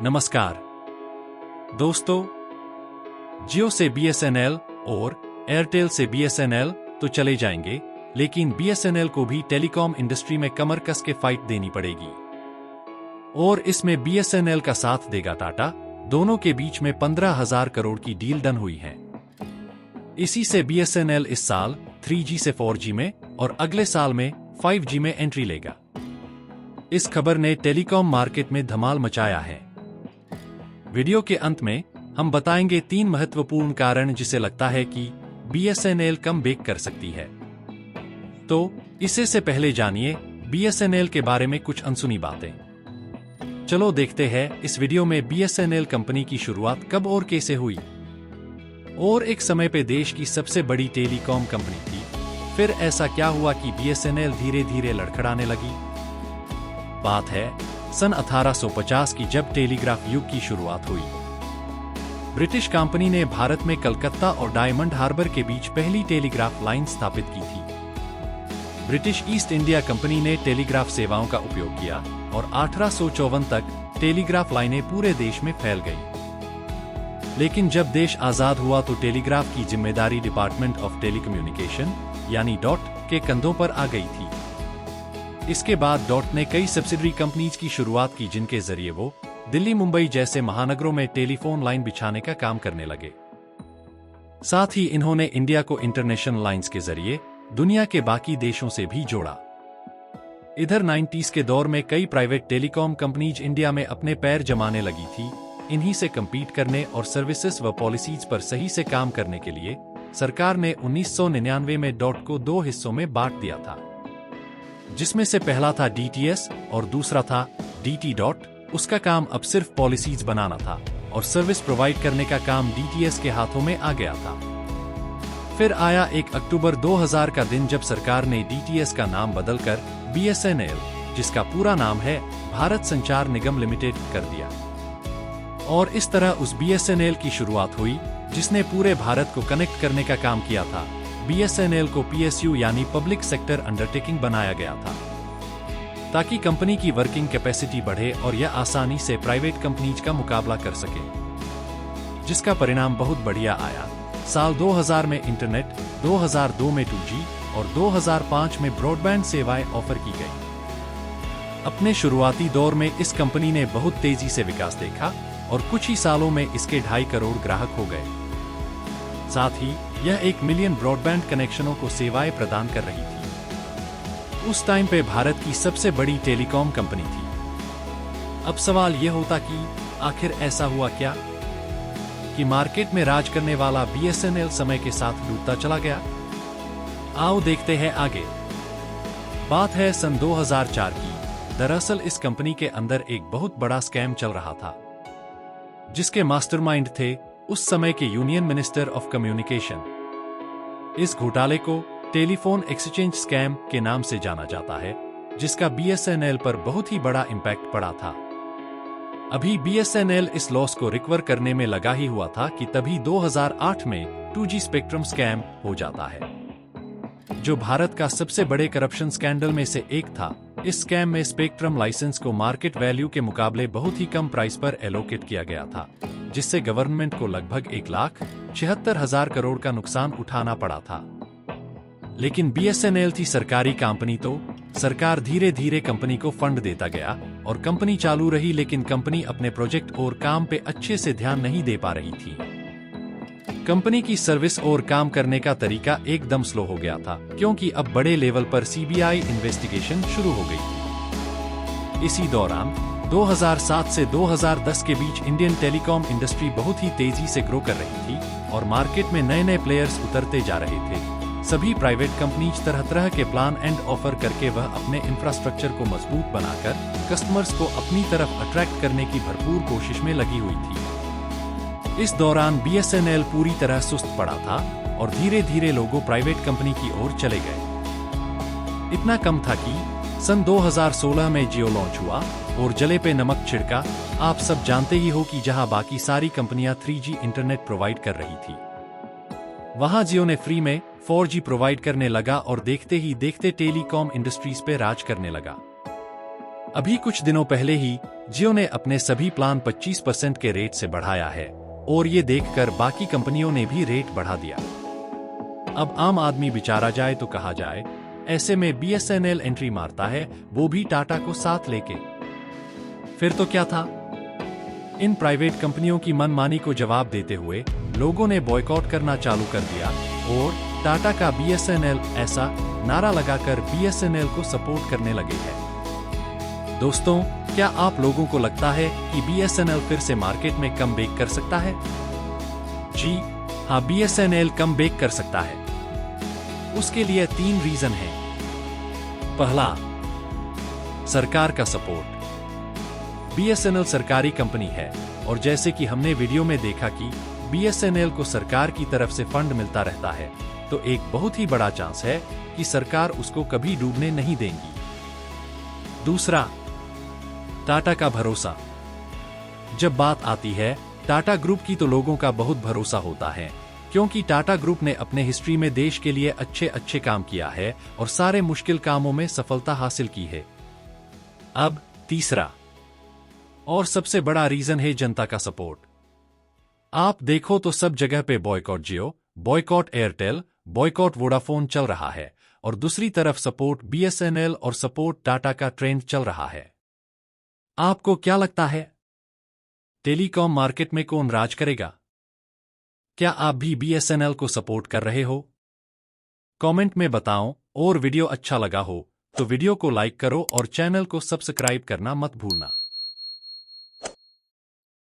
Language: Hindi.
नमस्कार दोस्तों, जियो से बीएसएनएल और एयरटेल से बीएसएनएल तो चले जाएंगे, लेकिन बीएसएनएल को भी टेलीकॉम इंडस्ट्री में कमर कस के फाइट देनी पड़ेगी और इसमें बीएसएनएल का साथ देगा टाटा। दोनों के बीच में 15,000 करोड़ की डील डन हुई है। इसी से बीएसएनएल इस साल 3G से 4G में और अगले साल में 5G में एंट्री लेगा। इस खबर ने टेलीकॉम मार्केट में धमाल मचाया है। वीडियो के अंत में हम बताएंगे 3 महत्वपूर्ण कारण जिसे लगता है कि बीएसएनएल कम बैक कर सकती है। तो इससे से पहले जानिए बीएसएनएल के बारे में कुछ अनसुनी बातें। चलो देखते हैं इस वीडियो में बीएसएनएल कंपनी की शुरुआत कब और कैसे हुई और एक समय पे देश की सबसे बड़ी टेलीकॉम कंपनी थी। फिर ऐसा क्या हुआ कि बीएसएनएल धीरे धीरे लड़खड़ाने लगी। बात है सन 1850 की, जब टेलीग्राफ युग की शुरुआत हुई। ब्रिटिश कंपनी ने भारत में कलकत्ता और डायमंड हार्बर के बीच पहली टेलीग्राफ लाइन स्थापित की थी। ब्रिटिश ईस्ट इंडिया कंपनी ने टेलीग्राफ सेवाओं का उपयोग किया और 1854 तक टेलीग्राफ लाइनें पूरे देश में फैल गई। लेकिन जब देश आजाद हुआ तो टेलीग्राफ की जिम्मेदारी डिपार्टमेंट ऑफ टेलीकम्युनिकेशन यानी डॉट के कंधों पर आ गई थी। इसके बाद डॉट ने कई सब्सिडरी कंपनीज की शुरुआत की, जिनके जरिए वो दिल्ली, मुंबई जैसे महानगरों में टेलीफोन लाइन बिछाने का काम करने लगे। साथ ही इन्होंने इंडिया को इंटरनेशनल लाइंस के जरिए दुनिया के बाकी देशों से भी जोड़ा। इधर 90s के दौर में कई प्राइवेट टेलीकॉम कंपनीज इंडिया में अपने पैर जमाने लगी थी। इन्हीं से कम्पीट करने और सर्विसेज व पॉलिसीज पर सही से काम करने के लिए सरकार ने 1999 में डॉट को 2 हिस्सों में बांट दिया था, जिसमें से पहला था डीटीएस और दूसरा था डीटी डॉट। उसका काम अब सिर्फ पॉलिसीज बनाना था और सर्विस प्रोवाइड करने का काम डीटीएस के हाथों में आ गया था। फिर आया 1 अक्टूबर 2000 का दिन, जब सरकार ने डीटीएस का नाम बदलकर बीएसएनएल, जिसका पूरा नाम है भारत संचार निगम लिमिटेड, कर दिया। और इस तरह उस बीएसएनएल की शुरुआत हुई जिसने पूरे भारत को कनेक्ट करने का काम किया था। बीएसएनएल को पीएसयू यानी पब्लिक सेक्टर अंडरटेकिंग बनाया गया था, ताकि कंपनी की वर्किंग कैपेसिटी बढ़े और यह आसानी से प्राइवेट कंपनीज का मुकाबला कर सके, जिसका परिणाम बहुत बढ़िया आया। साल 2000 में इंटरनेट, 2002 में 2G और 2005 में ब्रॉडबैंड सेवाएं ऑफर की गई। अपने शुरुआती दौर में इस कंपनी ने बहुत तेजी से विकास देखा और कुछ ही सालों में इसके 2.5 करोड़ ग्राहक हो गए। साथ ही यह 1 मिलियन ब्रॉडबैंड कनेक्शनों को सेवाएं प्रदान कर रही थी। उस टाइम पे भारत की सबसे बड़ी टेलीकॉम कंपनी थी। अब सवाल यह होता कि आखिर ऐसा हुआ क्या कि मार्केट में राज करने वाला बीएसएनएल समय के साथ डूबता चला गया। आओ देखते हैं आगे। बात है सन 2004 की। दरअसल इस कंपनी के अंदर एक बहुत बड़ा स्कैम चल रहा था, जिसके मास्टरमाइंड थे उस समय के यूनियन मिनिस्टर ऑफ कम्युनिकेशन। इस घोटाले को टेलीफोन एक्सचेंज स्कैम के नाम से जाना जाता है, जिसका बीएसएनएल पर बहुत ही बड़ा इम्पैक्ट पड़ा था। अभी बीएसएनएल इस लॉस को रिकवर करने में लगा ही हुआ था कि तभी 2008 में 2G स्पेक्ट्रम स्कैम हो जाता है, जो भारत का सबसे बड़े करप्शन स्कैंडल में से एक था। इस स्कैम में स्पेक्ट्रम लाइसेंस को मार्केट वैल्यू के मुकाबले बहुत ही कम प्राइस पर एलोकेट किया गया था, जिससे गवर्नमेंट को लगभग 1,76,000 करोड़ का नुकसान उठाना पड़ा था। लेकिन बीएसएनएल थी सरकारी कंपनी, तो सरकार धीरे धीरे कंपनी को फंड देता गया और कंपनी चालू रही। लेकिन कंपनी अपने प्रोजेक्ट और काम पे अच्छे से ध्यान नहीं दे पा रही थी। कंपनी की सर्विस और काम करने का तरीका एकदम स्लो हो गया था, क्योंकि अब बड़े लेवल पर सीबीआई इन्वेस्टिगेशन शुरू हो गई थी। इसी दौरान 2007 से 2010 के बीच इंडियन टेलीकॉम इंडस्ट्री बहुत ही तेजी से ग्रो कर रही थी और मार्केट में नए नए प्लेयर्स उतरते जा रहे थे। सभी प्राइवेट कंपनीज तरह तरह के प्लान एंड ऑफर करके वह अपने इंफ्रास्ट्रक्चर को मजबूत बनाकर कस्टमर्स को अपनी तरफ अट्रैक्ट करने की भरपूर कोशिश में लगी हुई थी। इस दौरान बीएसएनएल पूरी तरह सुस्त पड़ा था और धीरे धीरे लोगों प्राइवेट कंपनी की ओर चले गए। इतना कम था कि सन 2016 में जियो लॉन्च हुआ और जले पे नमक छिड़का। आप सब जानते ही हो कि जहां बाकी सारी कंपनियां 3G इंटरनेट प्रोवाइड कर रही थी, वहां जियो ने फ्री में 4G प्रोवाइड करने लगा और देखते ही देखते टेलीकॉम इंडस्ट्रीज पे राज करने लगा। अभी कुछ दिनों पहले ही जियो ने अपने सभी प्लान 25% के रेट से बढ़ाया है और ये देखकर बाकी कंपनियों ने भी रेट बढ़ा दिया। अब आम आदमी बेचारा जाए तो कहा जाए, ऐसे में BSNL एंट्री मारता है, वो भी टाटा को साथ लेके। फिर तो क्या था, इन प्राइवेट कंपनियों की मनमानी को जवाब देते हुए लोगों ने बॉयकॉट करना चालू कर दिया और टाटा का BSNL ऐसा नारा लगाकर BSNL को सपोर्ट करने लगे हैं। दोस्तों, क्या आप लोगों को लगता है कि BSNL फिर से मार्केट में कमबैक कर सकता है? जी हाँ, BSNL कमबैक कर सकता है। उसके लिए 3 रीजन हैं। पहला, सरकार का सपोर्ट। BSNL सरकारी कंपनी है और जैसे कि हमने वीडियो में देखा कि BSNL को सरकार की तरफ से फंड मिलता रहता है, तो एक बहुत ही बड़ा चांस है कि सरकार उसको कभी डूबने नहीं देंगी। दूसरा, टाटा का भरोसा। जब बात आती है टाटा ग्रुप की तो लोगों का बहुत भरोसा होता है, क्योंकि टाटा ग्रुप ने अपने हिस्ट्री में देश के लिए अच्छे अच्छे काम किया है और सारे मुश्किल कामों में सफलता हासिल की है। अब तीसरा और सबसे बड़ा रीजन है जनता का सपोर्ट। आप देखो तो सब जगह पे बॉयकॉट जियो, बॉयकॉट एयरटेल, बॉयकॉट वोडाफोन चल रहा है और दूसरी तरफ सपोर्ट BSNL और सपोर्ट टाटा का ट्रेंड चल रहा है। आपको क्या लगता है, टेलीकॉम मार्केट में कौन राज करेगा? क्या आप भी BSNL को सपोर्ट कर रहे हो? कमेंट में बताओ, और वीडियो अच्छा लगा हो तो वीडियो को लाइक करो और चैनल को सब्सक्राइब करना मत भूलना।